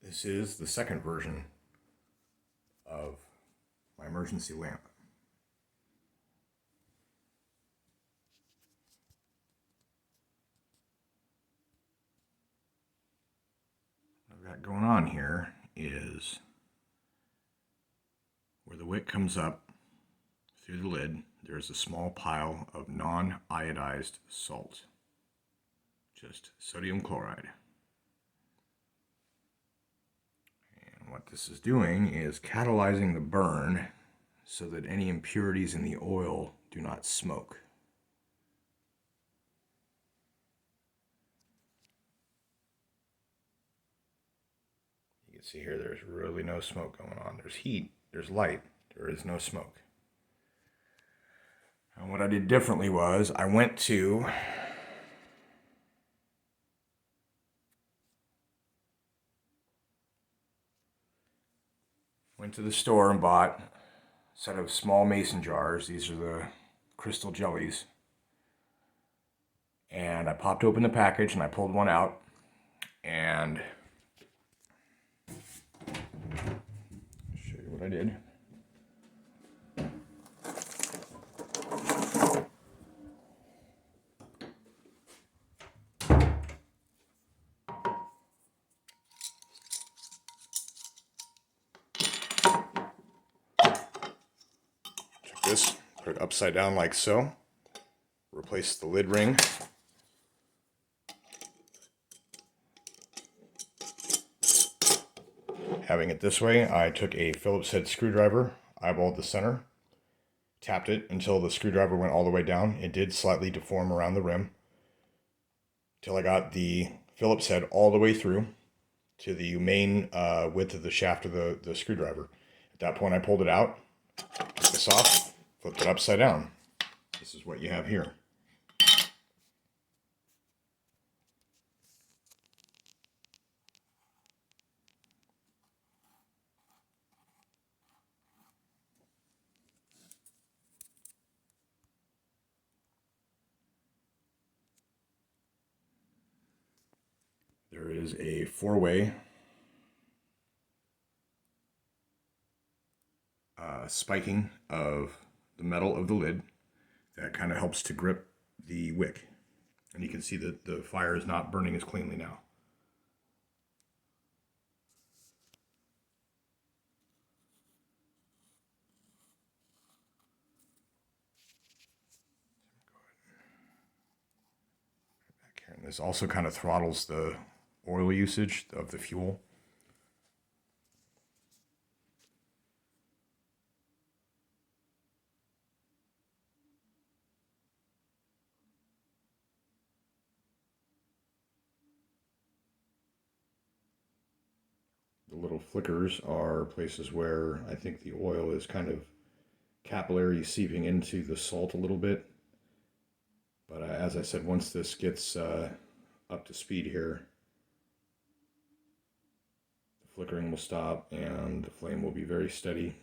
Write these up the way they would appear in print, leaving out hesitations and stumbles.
This is the second version of my emergency lamp. What I've got going on here is where the wick comes up through the lid, there's a small pile of non-iodized salt, just sodium chloride. And what this is doing is catalyzing the burn so that any impurities in the oil do not smoke. You can see here there's really no smoke going on. There's heat, there's light, there is no smoke. And what I did differently was I went to the store and bought a set of small mason jars. These are the crystal jellies. And I popped open the package and I pulled one out and show you what I did. This, put it upside down like so, replace the lid ring. Having it this way, I took a Phillips head screwdriver, eyeballed the center, tapped it until the screwdriver went all the way down. It did slightly deform around the rim, till I got the Phillips head all the way through to the main width of the shaft of the screwdriver. At that point I pulled it out, took this off, flipped it upside down. This is what you have here. There is a four-way spiking of the metal of the lid that kind of helps to grip the wick. And you can see that the fire is not burning as cleanly now. Back here. And this also kind of throttles the oil usage of the fuel. The little flickers are places where I think the oil is kind of capillary seeping into the salt a little bit. But as I said, once this gets up to speed here, the flickering will stop and the flame will be very steady.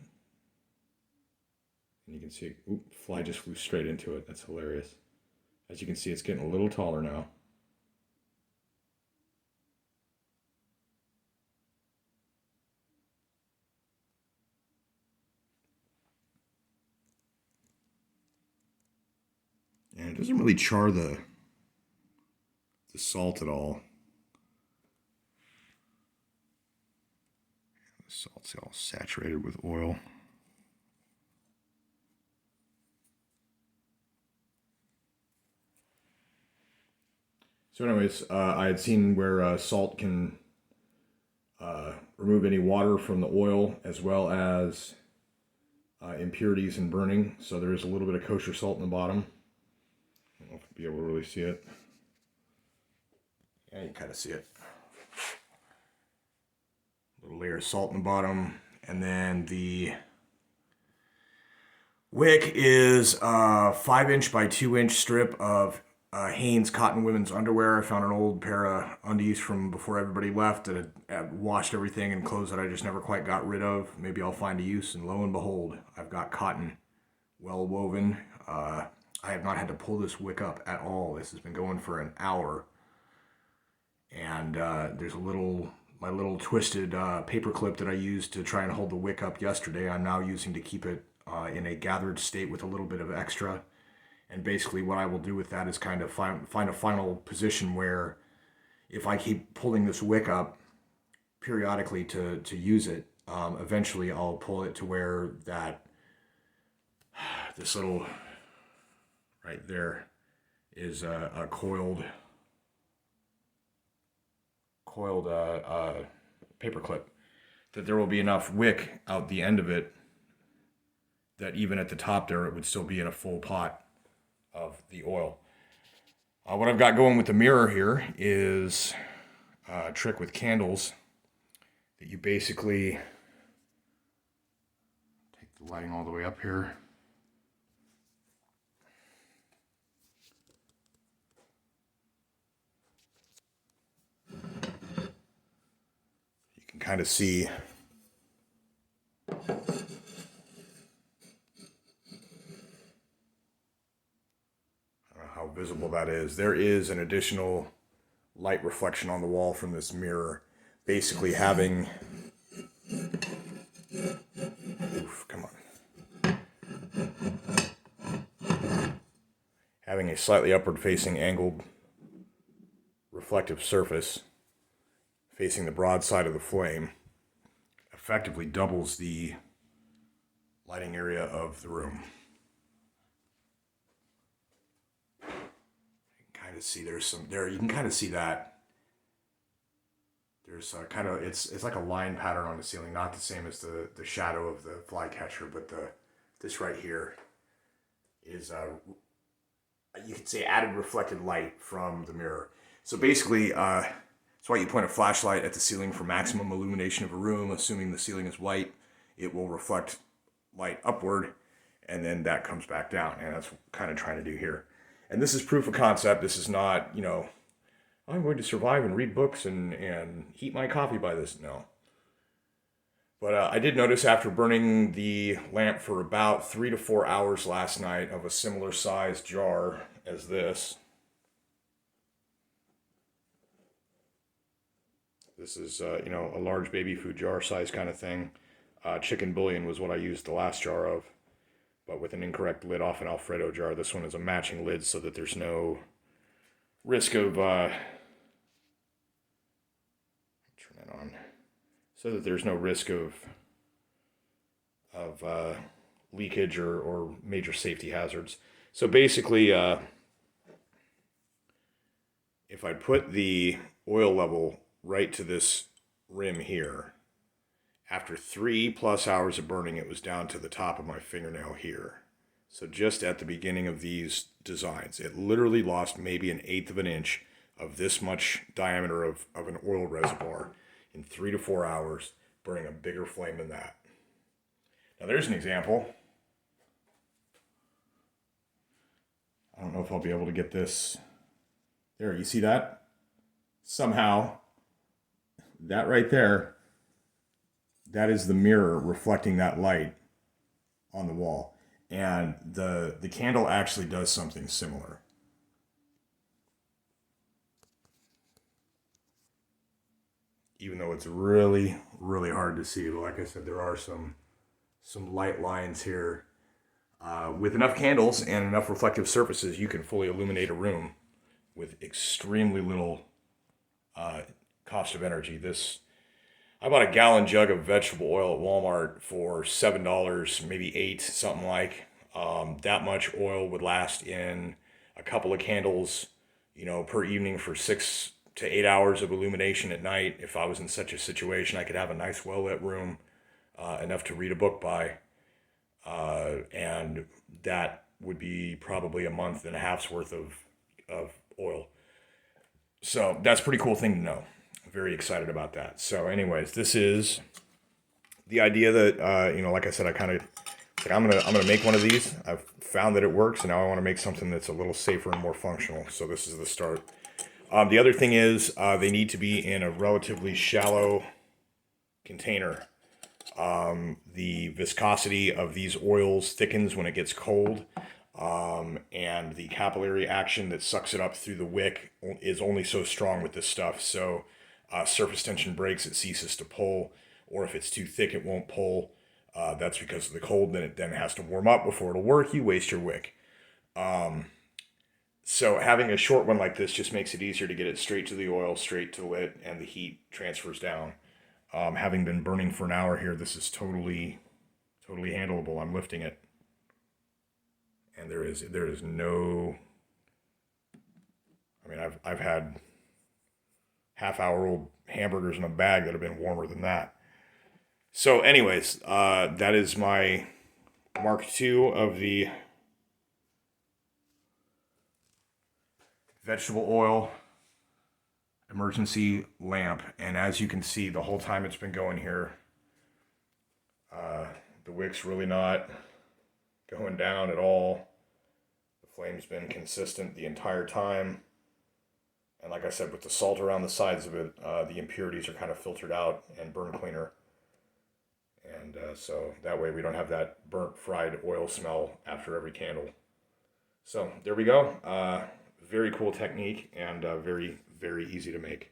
And you can see, oop, fly just flew straight into it. That's hilarious. As you can see, it's getting a little taller now. And it doesn't really char the salt at all. The salt's all saturated with oil. So anyways, I had seen where salt can remove any water from the oil as well as impurities in burning. So there is a little bit of kosher salt in the bottom. I don't know if you'll be able to really see it. Yeah, you can kind of see it. Little layer of salt in the bottom. And then the wick is a 5-inch by 2-inch strip of Hanes cotton women's underwear. I found an old pair of undies from before everybody left that had washed everything, and clothes that I just never quite got rid of. Maybe I'll find a use, and lo and behold, I've got cotton well woven. I have not had to pull this wick up at all. This has been going for an hour. And there's a little my little twisted paper clip that I used to try and hold the wick up yesterday, I'm now using to keep it in a gathered state with a little bit of extra. And basically what I will do with that is kind of find a final position where if I keep pulling this wick up periodically to use it, eventually I'll pull it to where that this little right there is a coiled paper clip, that there will be enough wick out the end of it that even at the top there it would still be in a full pot of the oil. What I've got going with the mirror here is a trick with candles that you basically take the lighting all the way up here. You can kind of see how visible that is. There is an additional light reflection on the wall from this mirror, basically having having a slightly upward facing angled reflective surface facing the broad side of the flame effectively doubles the lighting area of the room. See, there's some there, you can kind of see that there's kind of it's like a line pattern on the ceiling, not the same as the shadow of the flycatcher, but this right here is you could say added reflected light from the mirror. So basically that's why you point a flashlight at the ceiling for maximum illumination of a room. Assuming the ceiling is white, it will reflect light upward, and then that comes back down, and that's what I'm kind of trying to do here. And this is proof of concept. This is not, I'm going to survive and read books and eat my coffee by this. No. But I did notice after burning the lamp for about 3 to 4 hours last night of a similar size jar as this. This is, a large baby food jar size kind of thing. Chicken bouillon was what I used the last jar of, but with an incorrect lid off an Alfredo jar. This one is a matching lid so that there's no risk of, turn that on, so that there's no risk of leakage or major safety hazards. So basically, if I put the oil level right to this rim here, after 3+ hours of burning, it was down to the top of my fingernail here. So just at the beginning of these designs, it literally lost maybe 1/8 of an inch of this much diameter of an oil reservoir in 3 to 4 hours, burning a bigger flame than that. Now there's an example. I don't know if I'll be able to get this. There, you see that? Somehow, that right there, that is the mirror reflecting that light on the wall. And the candle actually does something similar. Even though it's really, really hard to see. Like I said, there are some light lines here. With enough candles and enough reflective surfaces, you can fully illuminate a room with extremely little cost of energy. I bought a gallon jug of vegetable oil at Walmart for $7, maybe $8, something like. That much oil would last in a couple of candles, per evening for 6 to 8 hours of illumination at night. If I was in such a situation, I could have a nice well-lit room, enough to read a book by. And that would be probably a month and a half's worth of oil. So that's a pretty cool thing to know. Very excited about that. So anyways, this is the idea that, like I said, I'm gonna make one of these. I've found that it works, and now I want to make something that's a little safer and more functional. So this is the start. The other thing is they need to be in a relatively shallow container. The viscosity of these oils thickens when it gets cold, and the capillary action that sucks it up through the wick is only so strong with this stuff. So surface tension breaks, it ceases to pull, or if it's too thick, it won't pull. That's because of the cold. Then it then has to warm up before it'll work. You waste your wick. So having a short one like this just makes it easier to get it straight to the oil, straight to lit, and the heat transfers down. Having been burning for an hour here, this is totally handleable. I'm lifting it, and there is no. I mean, I've had half-hour-old hamburgers in a bag that have been warmer than that. So, anyways, that is my Mark II of the vegetable oil emergency lamp. And as you can see, the whole time it's been going here, the wick's really not going down at all. The flame's been consistent the entire time. And like I said, with the salt around the sides of it, the impurities are kind of filtered out and burn cleaner. And so that way we don't have that burnt fried oil smell after every candle. So there we go. Very cool technique and very, very easy to make.